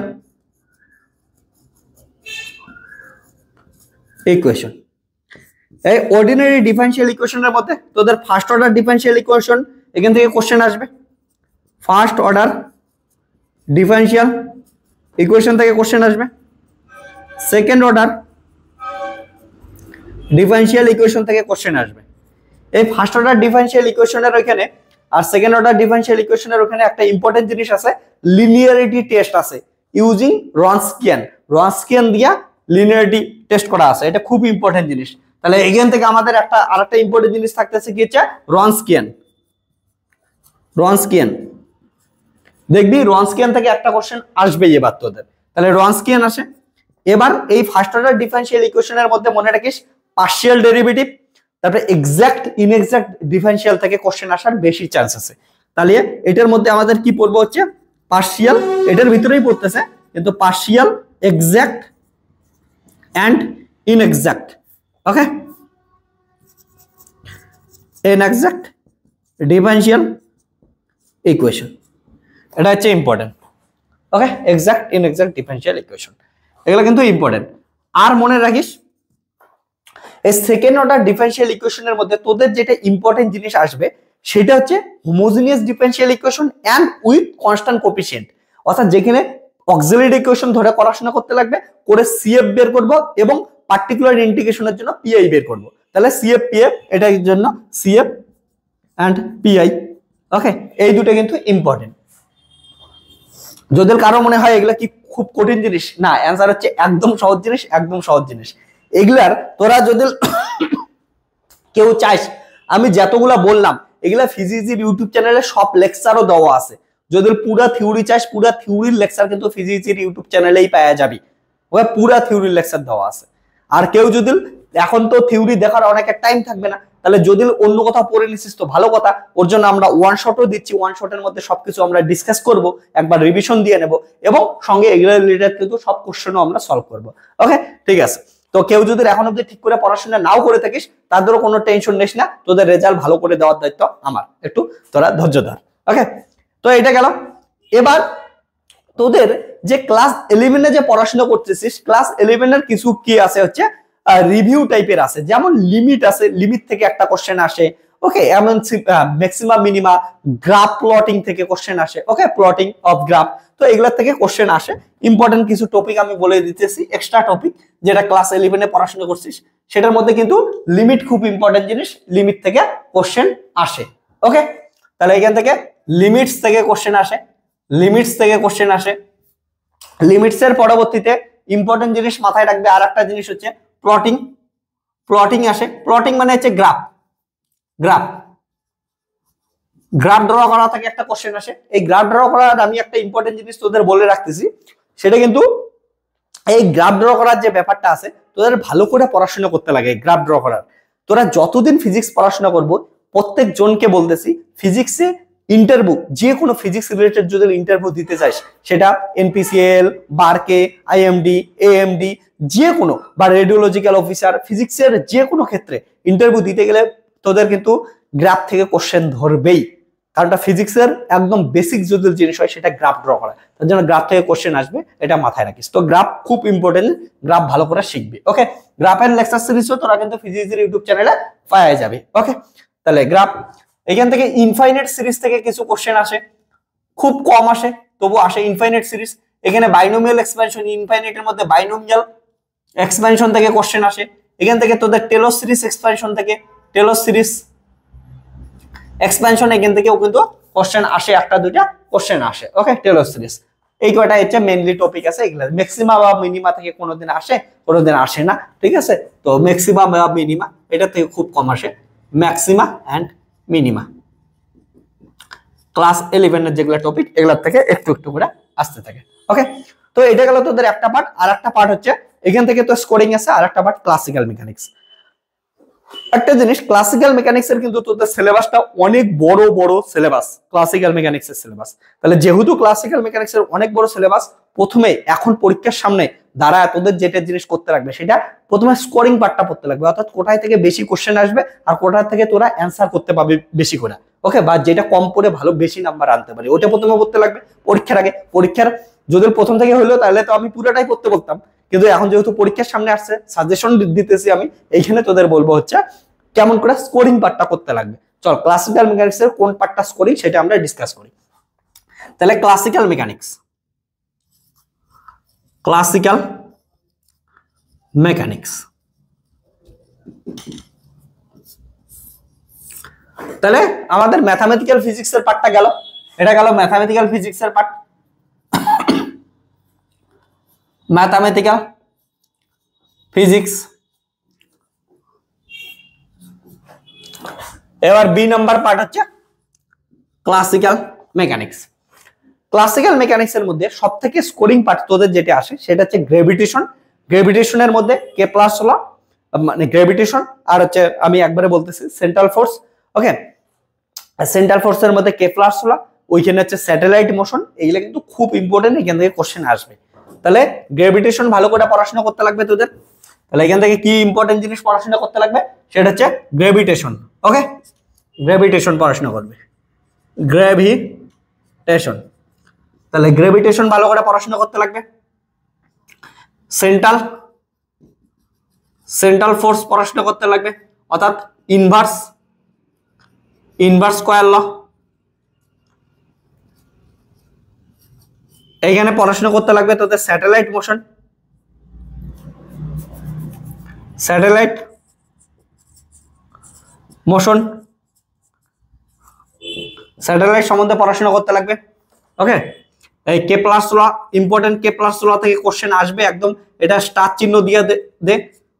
ইকুয়েশন। এই অর্ডিনারি ডিফারেনশিয়াল ইকুয়েশনের মধ্যে তোদের ফার্স্ট অর্ডার ডিফারেনশিয়াল ইকুয়েশন এখান থেকে কোশ্চেন আসবে, ফার্স্ট অর্ডার ডিফারেনশিয়াল ইকুয়েশন থেকে কোশ্চেন আসবে, সেকেন্ড অর্ডার ডিফারেনশিয়াল ইকুয়েশন থেকে কোশ্চেন আসবে। এই ফার্স্ট অর্ডার ডিফারেনশিয়াল ইকুয়েশনের ওখানে আর সেকেন্ড অর্ডার ডিফারেনশিয়াল ইকুয়েশনের ওখানে একটা ইম্পর্টেন্ট জিনিস আছে, লিনিয়ারিটি টেস্ট আছে ইউজিং রনস্কিয়ান দিয়া লিনিয়ারিটি টেস্ট করা আছে। এটা খুব ইম্পর্টেন্ট জিনিস। তাহলে এখান থেকে আমাদের আরেকটা ইম্পর্টেন্ট জিনিস থাকতেছে কি হচ্ছে রনস্কিয়ান। দেখবি রনস্কিয়ান থেকে একটা কোশ্চেন আসবে এবার তোদের। তাহলে রনস্কিয়ান আসে। এবার এই ফার্স্ট অর্ডার ডিফারেনশিয়াল ইকুয়েশনের মধ্যে মনে রাখিস পার্শিয়াল ডেরিভেটিভ, তারপরে এক্সাক্ট ইনএক্সাক্ট ডিফারেনশিয়াল থেকে কোশ্চেন আসার বেশি চান্স আছে। তাহলে এটার মধ্যে আমাদের কি পড়বো হচ্ছে পার্শিয়াল, এটার ভিতরেই পড়তেছে কিন্তু partial, exact and inexact. Okay, inexact differential equation, এটা হচ্ছে important. Okay, exact inexact differential equation এগুলো কিন্তু ইম্পর্টেন্ট। আর মনে রাখিস এই সেকেন্ড অর্ডার ডিফারেনশিয়াল ইকুয়েশনের মধ্যে তোদের যেটা ইম্পর্টেন্ট জিনিস আসবে সেটা হচ্ছে homogeneous differential equation and with constant coefficient. অর্থাৎ যেখানে অক্সিলারি ইকুয়েশন ধরে পড়াশোনা করতে লাগবে, করে সিএফ বের করব এবং পার্টিকুলার ইন্টিগ্রেশনের জন্য পিআই বের করব। তাহলে সিএফ পিএফ এটার জন্য সিএফ এন্ড পিআই। ওকে, এই দুটো কিন্তু ইম্পর্টেন্ট। যদি কারো মনে হয় এগুলা কি খুব কঠিন জিনিস, না, অ্যান্সার হচ্ছে একদম সহজ জিনিস। এগুলার তোরা যদি কেউ চাইস, আমি যতগুলা বললাম এগুলা ফিজিক্সের ইউটিউব চ্যানেলে সব লেকচারও দেওয়া আছে। যদি পুরা থিওরি চাইস, পুরা থিওরির লেকচার কিন্তু ফিজিক্সের ইউটিউব চ্যানেলেই পাওয়া যাবে। ওকে, পুরা থিওরির লেকচার দেওয়া আছে। আর কেউ যদি এখন তো থিওরি দেখার অনেকের টাইম থাকবে না, তাহলে যদি অন্য কথা পড়ে নিছিস তো ভালো কথা, ওর জন্য আমরা ওয়ান শটও দিচ্ছি। ওয়ান শটের মধ্যে সবকিছু আমরা ডিসকাস করব, একবার রিভিশন দিয়ে নেব এবং সঙ্গে এগুলো রিলেটেড কিন্তু সব কোশ্চেনও আমরা সলভ করব। ওকে, ঠিক আছে। তো কেউ যদি এখন অব্দি ঠিক করে পড়াশোনা নাও করে থাকিস, তাদেরও কোনো টেনশন নিস না, তোদের রেজাল্ট ভালো করে দেওয়ার দায়িত্ব আমার, একটু তোরা ধৈর্য ধর। ওকে, তো এটা গেল। এবার তোদের যে ক্লাস 11 এ যে পড়াশোনা করতেছিস, ক্লাস 11 এর কিছু কি আছে হচ্ছে রিভিউ টাইপের আছে, যেমন লিমিট আছে, লিমিট থেকে একটা কোশ্চেন আসে। ওকে, এমন ম্যাক্সিমা মিনিমা, গ্রাফ প্লটিং থেকে কোশ্চেন আসে। ওকে, প্লটিং অফ গ্রাফ, তো এগুলা থেকে কোশ্চেন আসে। ইম্পর্টেন্ট কিছু টপিক আমি বলে দিতেছি, এক্সট্রা টপিক যেটা ক্লাস 11 এ পড়াশোনা করছিস সেটার মধ্যে কিন্তু লিমিট খুব ইম্পর্টেন্ট জিনিস, লিমিট থেকে কোশ্চেন আসে। ওকে, তাহলে এখান থেকে লিমিটস থেকে কোশ্চেন আসে, লিমিটস এর পরবর্তীতে ইম্পর্টেন্ট জিনিস মাথায় রাখবে। আর একটা জিনিস হচ্ছে প্লটিং আসে। প্লটিং মানে হচ্ছে গ্রাফ ড্র করা থেকে একটা কোশ্চেন আসে। এই গ্রাফ ড্র করার আমি একটা ইম্পর্টেন্ট জিনিস তোদের বলে রাখতেছি, সেটা কিন্তু এই গ্রাফ ড্র করার যে ব্যাপারটা আছে তোদের ভালো করে পড়াশোনা করতে লাগে। গ্রাফ ড্র করার তোরা যতদিন ফিজিক্স পড়াশোনা করবো, প্রত্যেক জনকে বলতেছি, ফিজিক্সে ইন্টারভিউ, যে কোনো ফিজিক্স রিলেটেড যদি ইন্টারভিউ দিতে চাইস, সেটা এনপিসিএল, বারকে, আইএমডি, এএমডি, যে কোনো, বা রেডিওলজিক্যাল অফিসার, ফিজিক্সের যে কোনো ক্ষেত্রে ইন্টারভিউ দিতে গেলে তোদের কিন্তু গ্রাফ থেকে কোশ্চেন ধরবেই। কারণটা ফিজিক্সের একদম বেসিক যদি জিনিস হয় সেটা গ্রাফ ড্র করা, তার জন্য গ্রাফ থেকে কোশ্চেন আসবে, এটা মাথায় রাখিস। তো গ্রাফ খুব ইম্পর্টেন্ট, গ্রাফ ভালো করে শিখবি। ওকে, গ্রাফের লেকচার সিরিজও তোরা কিন্তু ফিজিক্সের ইউটিউব চ্যানেলে পাওয়া যাবে। ওকে, তাহলে গ্রাফ, এখান থেকে ইনফাইনাইট সিরিজ থেকে কিছু কোশ্চেন আসে, খুব কম আসে তবু আসে ইনফাইনাইট সিরিজ। এখানে বাইনোমিয়াল এক্সপ্যানশন, ইনফাইনাইটের মধ্যে বাইনোমিয়াল এক্সপ্যানশন থেকে কোশ্চেন আসে। এখান থেকে তোদের টেলর সিরিজ এক্সপ্যানশন থেকে, টেলর সিরিজ এক্সপ্যানশন এখান থেকেও কিন্তু কোশ্চেন আসে, একটা দুইটা কোশ্চেন আসে। ওকে, টেলর সিরিজ এই কয়টা হচ্ছে মেইনলি টপিক আছে, এগুলা ম্যাক্সিমা বা মিনিমা থেকে কোনোদিন আসে কোনোদিন আসে না, ঠিক আছে। তো ম্যাক্সিমা বা মিনিমা এটা থেকে খুব কম আসে, ম্যাক্সিমা এন্ড মিনিমা ক্লাস 11 এর যেগুলো টপিক এগুলোর থেকে একটু একটু করে আসতে থাকে। ওকে, তো এটা গেল তোদের একটা পার্ট। আর একটা পার্ট হচ্ছে এখান থেকে তো স্কোরিং আছে, আর একটা পার্ট ক্লাসিক্যাল মেকানিক্স। একটা জিনিস, ক্লাসিক্যাল মেকানিক্স এর কিন্তু তোদের সিলেবাসটা অনেক বড় বড় সিলেবাস, ক্লাসিক্যাল মেকানিক্স এর সিলেবাস। তাহলে যেহেতু ক্লাসিক্যাল মেকানিক্স এর অনেক বড় সিলেবাস, প্রথমে এখন পরীক্ষার সামনে দাঁড়ায় তোদের যেটা জিনিস করতে লাগবে সেটা প্রথমে স্কোরিং পার্টটা পড়তে লাগবে, অর্থাৎ কোথায় থেকে বেশি কোশ্চেন আসবে আর কোথা থেকে তোরা অ্যান্সার করতে পারবি বেশি করে। ওকে, বা যেটা কম পড়ে ভালো বেশি নাম্বার আনতে পারি ওটা প্রথমে পড়তে লাগবে পরীক্ষার আগে। পরীক্ষার যদি প্রথম থেকে হলো তাহলে তো আমি পুরোটাই পড়তে বলতাম, কিন্তু এখন যেহেতু পরীক্ষার সামনে আসছে সাজেশন দিতেছি আমি, এইখানে তোদের বলবো হচ্ছে কেমন করে স্কোরিং পার্টটা করতে লাগবে। চল ক্লাসিক্যাল মেকানিক্স এর কোন পার্টটা স্কোরিং সেটা আমরা ডিসকাস করি। তাহলে ক্লাসিক্যাল মেকানিক্স, ক্লাসিক্যাল মেকানিক্স তাহলে আমাদের ম্যাথামেটিক্যাল ফিজিক্স এর পার্টটা গেল, এটা গেল ম্যাথামেটিক্যাল ফিজিক্স এর পার্ট। Mathematical physics. এবার বি নাম্বার পার্ট হচ্ছে ক্লাসিক্যাল মেকানিক্স। ক্লাসিক্যাল মেকানিক্স এর মধ্যে সবথেকে স্কোরিং পার্ট তোদের যেটা আসে সেটা হচ্ছে গ্র্যাভিটেশন। গ্র্যাভিটেশনের মধ্যে কেপলারস ল, মানে গ্র্যাভিটেশন, আর হচ্ছে আমি একবারে বলতেছি সেন্ট্রাল ফোর্স। ওকে, সেন্ট্রাল ফোর্সের মধ্যে কেপলারস ল, ওইখানে হচ্ছে স্যাটেলাইট মোশন, এইগুলো কিন্তু খুব ইম্পর্টেন্ট, এখান থেকে কোশ্চেন আসবে। তাহলে গ্র্যাভিটেশন ভালো করে পড়াশোনা করতে লাগবে তোদের। তাহলে এখান থেকে কি ইম্পর্টেন্ট জিনিস পড়াশোনা করতে লাগবে সেটা হচ্ছে গ্র্যাভিটেশন। ওকে, গ্র্যাভিটেশন পড়াশোনা করবে, গ্র্যাভিটেশন। তাহলে গ্র্যাভিটেশন ভালো করে পড়াশোনা করতে লাগবে। সেন্ট্রাল ফোর্স পড়াশোনা করতে লাগবে, অর্থাৎ ইনভার্স স্কয়ার ল এইখানে পড়াশোনা করতে লাগবে তোদের। Satellite motion, satellite motion, satellite সম্বন্ধে পড়াশোনা করতে লাগবে। ওকে, এই কেপলারস ল ইম্পর্টেন্ট, কেপলারস ল থেকে কোশ্চেন আসবে একদম, এটা স্টার চিহ্ন দিয়ে দে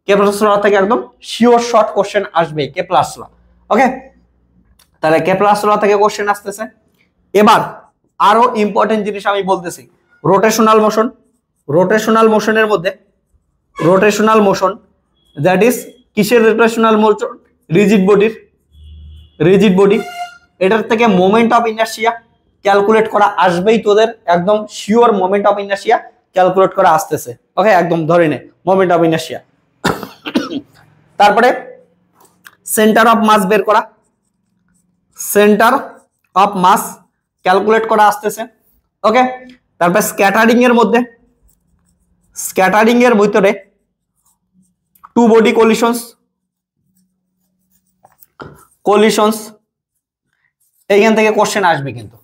কেপলারস ল থেকে একদম শিওর শর্ট কোশ্চেন আসবে কেপলারস ল। ওকে, তাহলে কেপলারস ল থেকে কোশ্চেন আসতেছে। এবার আরো ইম্পর্টেন্ট জিনিস আমি বলতেছি, রোটেশনাল মোশন। রোটেশনাল মোশনের মধ্যে, রোটেশনাল মোশন দ্যাট ইজ কিসের রোটেশনাল মোশন? রিজিড বডির, রিজিড বডি, এটার থেকে মোমেন্ট অফ ইনার্শিয়া ক্যালকুলেট করা আসবেই তোদের, একদম sure moment of inertia calculate করা আসতেছে। ওকে, একদম ধরে নে মোমেন্ট অফ ইনার্শিয়া। তারপরে সেন্টার অফ মাস বের করা, সেন্টার অফ মাস ক্যালকুলেট করা আসতেছে। ওকে, তারপর স্ক্যাটারিং এর মধ্যে, স্ক্যাটারিং এর ভিতরে টু বডি কলিশনস এইখান থেকে কোশ্চেন আসবে কিন্তু।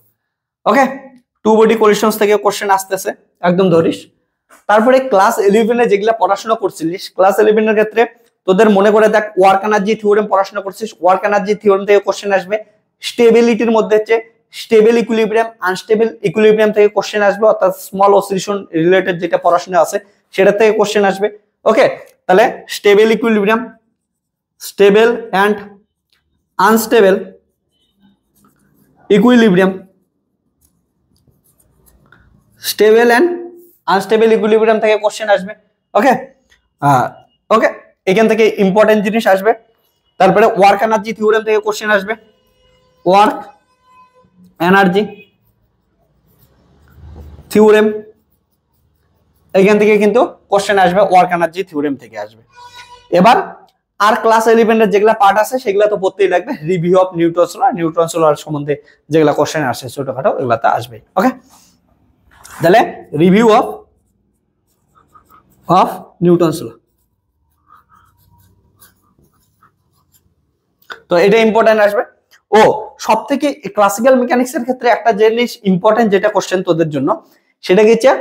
ওকে, টু বডি কলিশনস থেকে কোশ্চেন আসতেছে, একদম ধরিস। তারপরে ক্লাস 11 এ যেগুলা পড়াশোনা করছিলিস, ক্লাস 11 এর ক্ষেত্রে তোদের মনে করে দেখ ওয়ার্ক এনার্জি থিওরেম পড়াশোনা করছিস, ওয়ার্ক এনার্জি থিওরেম থেকে কোশ্চেন আসবে। স্টেবিলিটির মধ্যে হচ্ছে স্টেবল ইকুইলিব্রিয়াম, আনস্টেবল ইকুইলিব্রিয়াম থেকে কোশ্চেন আসবে, অর্থাৎ স্মল অসিলেশন রিলেটেড যেটা পড়াশোনা আছে সেটা থেকে কোশ্চেন আসবে। ওকে, তাহলে stable equilibrium, stable and unstable equilibrium, stable and unstable equilibrium থেকে কোশ্চেন আসবে। ওকে, ওকে, এখান থেকে ইম্পর্টেন্ট জিনিস আসবে। তারপরে ওয়ার্ক এনার্জি থিওরেম থেকে কোশ্চেন আসবে, ওয়ার্ক এনার্জি থিওরেম এখান থেকে কিন্তু কোশ্চেন আসবে, ওয়ার্ক এনার্জি থিওরেম থেকে আসবে। এবার আর ক্লাস 11 এর যেগুলা পার্ট আছে সেগুলা তো পড়তেই লাগবে। Review of Newton's law, Newton's law সম্বন্ধে যেগুলা কোশ্চেন আসে ছোটখাটো এগুলাতে আসবে। ওকে, তাহলে রিভিউ অফ নিউটনস ল, তো এটা ইম্পর্টেন্ট আসবে। ও সবথেকে ক্লাসিক্যাল মেকানিক্স এর ক্ষেত্রে একটা জিনিস ইম্পর্টেন্ট যেটা কোশ্চেন তোদের জন্য সেটা হচ্ছে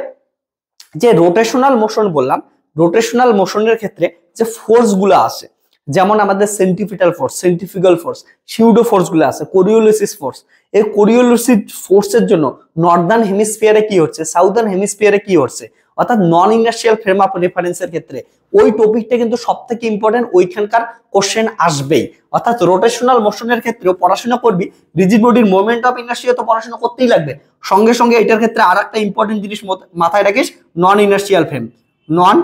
যে রোটেশনাল মোশন বললাম, রোটেশনাল মোশনের ক্ষেত্রে যে ফোর্স গুলো আছে, যেমন আমাদের centripetal force, centrifugal force, pseudo force গুলো আছে, কোরিওলিসিস ফোর্স। এই কোরিওলিসিস ফোর্সের জন্য নর্দার্ন হেমিস্ফিয়ারে কি হচ্ছে, সাউদার্ন হেমিস্ফিয়ারে কি হচ্ছে, অর্থাৎ নন ইনার্শিয়াল ফ্রেম অফ রেফারেন্সের ক্ষেত্রে ওই টপিকটা কিন্তু সব থেকে ইম্পর্টেন্ট, ওইখানকার কোশ্চেন আসবেই। অর্থাৎ রোটেশনাল মোশনের ক্ষেত্রেও পড়াশোনা করবি, রিজিড বডির মোমেন্ট অফ ইনার্শিয়া তো পড়াশোনা করতেই লাগবে, সঙ্গে সঙ্গে এটার ক্ষেত্রে আর একটা ইম্পর্টেন্ট জিনিস মাথায় রাখিস, non inertial frame, non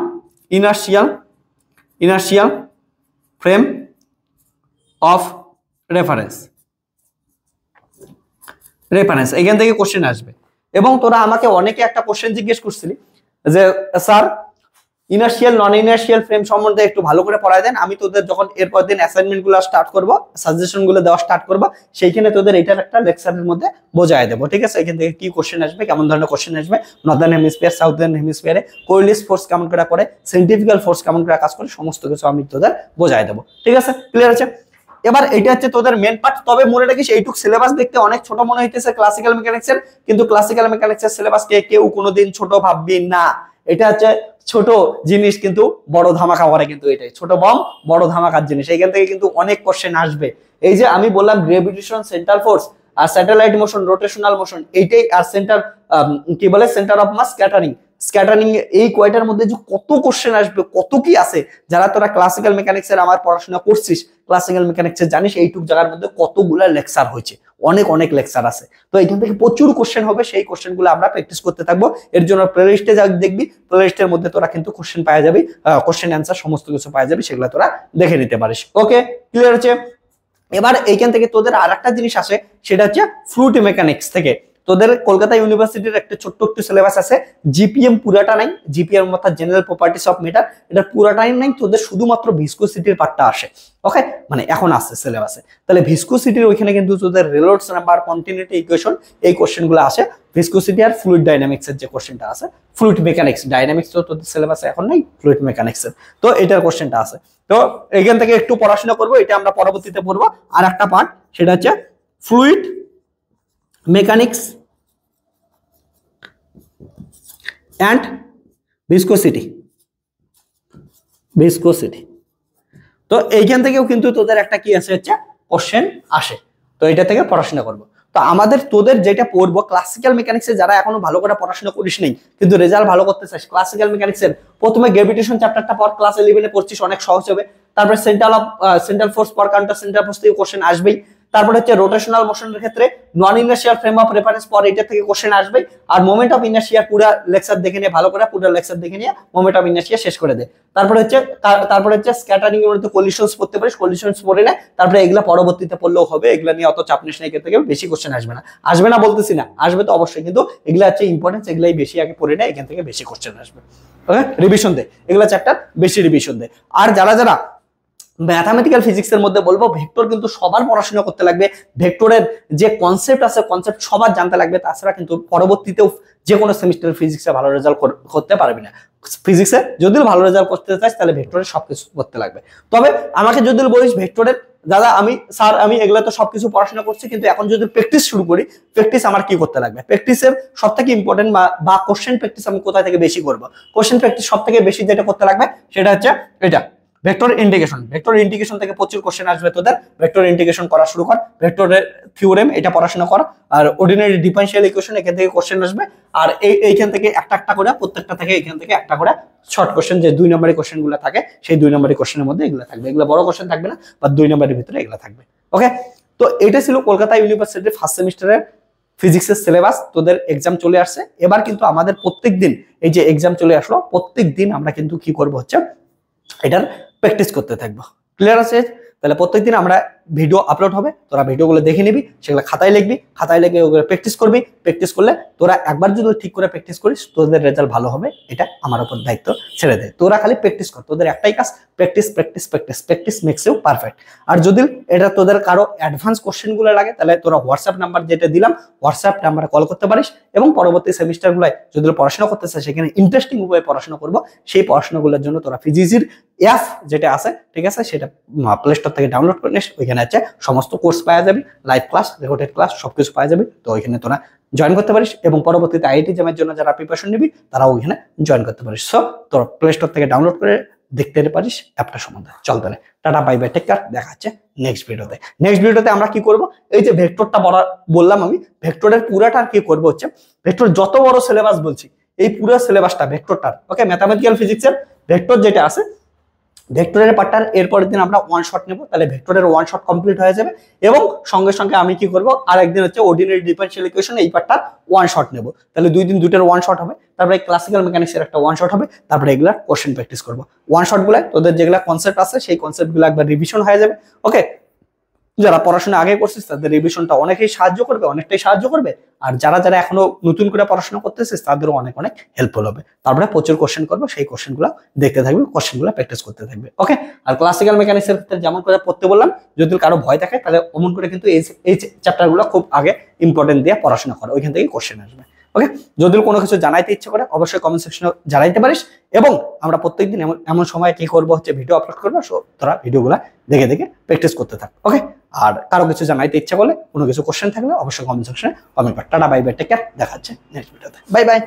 inertial frame of reference, এখান থেকে কোশ্চেন আসবে। এবং তোরা আমাকে অনেকে একটা কোশ্চেন জিজ্ঞেস করছিলি যে স্যার ইনার্শিয়াল নন ইনার্শিয়াল ফ্রেম সম্বন্ধে একটু ভালো করে পড়ায় দেন। আমি তোদের যখন এরপর দিন অ্যাসাইনমেন্ট গুলো স্টার্ট করবো, সাজেশন গুলো দেওয়া স্টার্ট করবো, সেইখানে তোদের এটার একটা লেকচারের মধ্যে বোঝায় দেবো, ঠিক আছে? এখান থেকে কি কোশ্চেন আসবে, কেমন ধরনের কোশ্চেন আসবে, নর্দার্ন হেমিস্ফিয়ার, সাউদার্ন হেমিস্ফিয়ারে কোরিওলিস ফোর্স কেমন করে সেন্ট্রিফিউগাল ফোর্স কেমন করে কাজ করে, সমস্ত কিছু আমি তোদের বোঝায় দেবো, ঠিক আছে? ক্লিয়ার আছে? এবার এটা হচ্ছে তোদের মেন পার্ট। তবে মনে রাখিস এইটুক সিলেবাস দেখতে অনেক ছোট মনে হইতেছে ক্লাসিক্যাল মেকানিক্সের, কিন্তু ক্লাসিক্যাল মেকানিক্সের সিলেবাসকে কেউ কোনোদিন ছোট ভাববি না। এটা হচ্ছে ছোট জিনিস কিন্তু বড় ধামাকা করে, কিন্তু এটাই ছোট বম বড় ধামাকার জিনিস। এখান থেকে কিন্তু অনেক কোশ্চেন আসবে। এই যে আমি বললাম গ্রেভিটেশন, সেন্ট্রাল ফোর্স আর স্যাটেলাইট মোশন, রোটেশনাল মোশন, এইটাই আর সেন্টার কি বলে সেন্টার অফ মাস, স্ক্যাটারিং, এই কয়টার মধ্যে যে কত কোশ্চেন আসবে, কত কি আছে, যারা তোরা ক্লাসিক্যাল মেকানিক্সের আমার পড়াশোনা করছিস, ক্লাসিক্যাল মেকানিক্সের জানিস এইটুক জায়গার মধ্যে কতগুলা লেকচার হয়েছে, অনেক লেকচার আছে। তো এখান থেকে প্রচুর কোশ্চেন হবে, সেই কোশ্চেন গুলো আমরা প্র্যাকটিস করতে থাকবো। এর জন্য প্লেলিস্টে দেখবি, প্লেলিস্টের মধ্যে তোরা কিন্তু কোশ্চেন পাওয়া যাবে, কোশ্চেন অ্যান্সার সমস্ত কিছু পাওয়া যাবে, সেগুলো তোরা দেখে নিতে পারিস। ওকে, ক্লিয়ার আছে? এবার এইখান থেকে তোদের আর একটা জিনিস আসে, সেটা হচ্ছে ফ্লুইড মেকানিক্স থেকে তোদের কলকাতা ইউনিভার্সিটির একটা ছোট্ট একটু সিলেবাস আছে, জিপিএম পুরাটা নাই, জিপিএম অর্থাৎ জেনারেল প্রপার্টিস অফ মেটার, এটা পুরাটাই নাই, তোদের শুধুমাত্র ভিসকোসিটির পার্টটা আসে। ওকে, মানে এখন আসছে সিলেবাসে। তাহলে ভিসকোসিটির ওইখানে কিন্তু তোদের রেলটস নাম্বার, কন্টিনিউটি ইকুয়েশন, এই কোশ্চেনগুলো আসে। ভিসকোসিটি আর ফ্লুইড ডাইনামিক্সের যে কোশ্চেনটা আছে, ফ্লুইড মেকানিক্স, ডাইনামিক্স তো তোদের সিলেবাসে এখন নাই, ফ্লুইড মেকানিক্সের তো এটার কোশ্চেনটা আছে। তো এখান থেকে একটু পড়াশোনা করবো, এটা আমরা পরবর্তীতে পড়বো। আর একটা পার্ট, সেটা হচ্ছে ফ্লুইড মেকানিক্স অ্যান্ড ভিসকোসিটি। তো এইখান থেকেও কিন্তু তোদের একটা কি আছে হচ্ছে কোশ্চেন আসে, তো এটা থেকে পড়াশোনা করবো। তো আমাদের তোদের যেটা পড়বো ক্লাসিক্যাল মেকানিক্সে, যারা এখনো ভালো করে পড়াশোনা করিস নাই কিন্তু রেজাল্ট ভালো করতে চাস, ক্লাসিক্যাল মেকানিক্সের প্রথমে গ্র্যাভিটেশন চ্যাপ্টারটা পর, ক্লাস 11 এ পড়ছিস, অনেক সহজ হবে। তারপরে সেন্ট্রাল ফোর্স পর, কাউন্টার সেন্ট্রাল ফোর্স থেকে কোশ্চেন আসবেই। তারপরে হচ্ছে রোটেশনাল মোশনের ক্ষেত্রে নন ইনার্শিয়াল ফ্রেম অফ রেফারেন্স পর, এটা থেকে কোশ্চেন আসবে। আর মোমেন্ট অফ ইনার্শিয়া পুরো লেকচার দেখে নিয়ে, ভালো করে পুরো লেকচার দেখে নিয়ে মোমেন্ট অফ ইনার্শিয়া শেষ করে দে। তারপরে হচ্ছে স্ক্যাটারিং এর মধ্যে কলিশনস পড়তে পারিস, কলিশনস পড়ে না, তারপরে এগুলা পরবর্তীতে পড়লেও হবে, এগুলা নিয়ে অত চাপ নিস না। এখান থেকে বেশি কোশ্চেন আসবে না বলতেছি না, আসবে তো অবশ্যই, কিন্তু এগুলা হচ্ছে ইম্পর্টেন্স, এগুলাই বেশি আগে পড়ে নেয়, এখান থেকে বেশি কোশ্চেন আসবে। ওকে, রিভিশন দে, এগুলা চ্যাপ্টার বেশি রিভিশন দে। আর যারা ম্যাথামেটিক্যাল ফিজিক্সের মধ্যে বলবো, ভেক্টর কিন্তু সবার পড়াশোনা করতে লাগবে, ভেক্টরের যে কনসেপ্ট আছে, কনসেপ্ট সবার জানতে লাগবে, তাছাড়া কিন্তু পরবর্তীতেও যে কোনো সেমিস্টারের ফিজিক্সে ভালো রেজাল্ট করতে পারবি না। ফিজিক্সে যদি ভালো রেজাল্ট করতে চাস, তাহলে ভেক্টরের সবকিছু করতে লাগবে। তবে আমাকে যদি বলিস ভেক্টরের দাদা আমি এগুলো তো সবকিছু পড়াশোনা করছি, কিন্তু এখন যদি প্র্যাকটিস শুরু করি, প্র্যাকটিস আমার কি করতে লাগবে, প্র্যাকটিসের সব থেকে ইম্পর্টেন্ট বা কোশ্চেন প্র্যাকটিস আমি কোথা থেকে বেশি করবো, কোশ্চেন প্র্যাকটিস সব থেকে বেশি যেটা করতে লাগবে সেটা হচ্ছে এটা ভেক্টর ইন্টিগ্রেশন থেকে প্রচুর কোশ্চেন আসবে তোদের। ভেক্টর ইন্টিগ্রেশন করা শুরু কর, ভেক্টরের থিওরেম এটা পড়াশোনা কর, আর অর্ডিনারি ডিফারেনশিয়াল ইকুয়েশন এখান থেকে কোশ্চেন আসবে। আর এইখান থেকে একটা করে, প্রত্যেকটা থেকে এখান থেকে একটা করে শর্ট কোশ্চেন, যে 2 নম্বরের কোশ্চেন গুলো থাকে, সেই 2 নম্বরের কোশ্চেনের মধ্যে এগুলো থাকবে, এগুলো বড় কোশ্চেন থাকবে না, বা 2 নম্বরের ভিতরে এগুলো থাকবে। ওকে, তো এটা ছিল কলকাতা ইউনিভার্সিটির ফার্স্ট সেমিস্টারের ফিজিক্সের সিলেবাস। তোদের এক্সাম চলে আসছে, এবার কিন্তু আমাদের প্রত্যেকদিন এই যে এক্সাম চলে আসলো, প্রত্যেকদিন আমরা কিন্তু কি করবো হচ্ছে এটার প্র্যাকটিস করতে থাকবো। ক্লিয়ার আছে? তাহলে প্রত্যেকদিন আমরা ভিডিও আপলোড হবে, তোরা ভিডিওগুলো দেখে নিবি, সেগুলো খাতায় লিখবি, খাতায় লিখে ওগুলো প্র্যাকটিস করবি। প্র্যাকটিস করলে তোরা একবার যদি ঠিক করে প্র্যাকটিস করিস, তোদের রেজাল্ট ভালো হবে, এটা আমার উপর দায়িত্ব ছেড়ে দে। তোরা খালি প্র্যাকটিস কর, তোদের একটাই কাজ, প্র্যাকটিস মেক্স ইউ পারফেক্ট। আর যদি এটা তোদের কারো অ্যাডভান্স কোশ্চেনগুলো লাগে, তাহলে তোরা হোয়াটসঅ্যাপ নাম্বার যেটা দিলাম, হোয়াটসঅ্যাপ নাম্বারে কল করতে পারিস। এবং পরবর্তী সেমিস্টারগুলোয় যদি পড়াশোনা করতে চাস, সেখানে ইন্টারেস্টিং উপায়ে পড়াশোনা করবো, সেই পড়াশোনাগুলোর জন্য তোরা ফিজিক্সের অ্যাপ যেটা আছে, ঠিক আছে, সেটা প্লে স্টোর থেকে ডাউনলোড করে নিস। ওইখানে আছে সমস্ত কোর্স পাওয়া যাবে, লাইভ ক্লাস, রেকর্ডেড ক্লাস সবকিছু পাওয়া যাবে। তো ওইখানে তোরা জয়েন করতে পারিস, এবং পরবর্তীতে আইআইটি এর জন্য যারা প্রিপারেশন নিবি, তারা ওইখানে জয়েন করতে পারিস। সো তোর প্লে স্টোর থেকে ডাউনলোড করে দেখতে পারিস অ্যাপটা সম্বন্ধে। চল তাহলে tata bye bye, take care, দেখা হচ্ছে নেক্সট ভিডিওতে। নেক্সট ভিডিওতে আমরা কি করব, এই যে ভেক্টরটা বললাম আমি, ভেক্টরের পুরাটা আর কি করবো হচ্ছে, ভেক্টর যত বড় সিলেবাস বলছি এই পুরো সিলেবাসটা ভেক্টরটার, ওকে, ম্যাথামেটিক্যাল ফিজিক্সের ভেক্টর যেটা আছে ভেক্টরের পার্টটার এরপরের দিন আমরা ওয়ান শট নেব, তাহলে ভেক্টরের ওয়ান শট কমপ্লিট হয়ে যাবে। এবং সঙ্গে সঙ্গে আমি কি করব, আর একদিন হচ্ছে অর্ডিনারি ডিফারেনশিয়াল ইকুয়েশন এই পার্টটার ওয়ান শট নেব, তাহলে 2 দিন 2টার ওয়ান শট হবে। তারপরে ক্লাসিক্যাল মেকানিক্সের একটা ওয়ান শট হবে, তারপরে এগুলা কোশ্চেন প্র্যাকটিস করব। ওয়ান শট গুলো তোদের যেগুলা কনসেপ্ট আছে সেই কনসেপ্ট গুলো একবার রিভিশন হয়ে যাবে, ওকে। যারা পড়াশোনা আগে করছিস তাদের রিভিশনটা অনেকটাই সাহায্য করবে, আর যারা যারা এখনো নতুন করে পড়াশোনা করতেছিস তাদেরও অনেক অনেক হেল্পফুল হবে। তারপরে প্রচুর কোশ্চেন করবো, সেই কোশ্চেনগুলো দেখতে থাকবে, কোশ্চেনগুলো প্র্যাকটিস করতে থাকবে, ওকে। আর ক্লাসিক্যাল মেকানিক্সের ক্ষেত্রে যেমন করে পড়তে বললাম, যদি কারো ভয় থাকে তাহলে অমন করে কিন্তু এই চ্যাপ্টারগুলো খুব আগে ইম্পর্টেন্ট দিয়ে পড়াশোনা করো, ওইখান থেকে কোশ্চেন আসবে, ওকে। যদি কোনো কিছু জানাইতে ইচ্ছে করে অবশ্যই কমেন্ট সেকশনে জানাইতে পারিস। এবং আমরা প্রত্যেকদিন এমন সময় কি করবো হচ্ছে ভিডিও আপলোড করবো, তোরা ভিডিওগুলো দেখে দেখে প্র্যাকটিস করতে থাক, ওকে। আর কারো কিছু জানাইতে ইচ্ছা করলে, কোনো কিছু কোশ্চেন থাকলে অবশ্যই কমেন্ট সেকশনে কমেন্ট কর। Tata bye bye, take care, দেখা হচ্ছে নেক্সট ভিডিওতে, বাই বাই।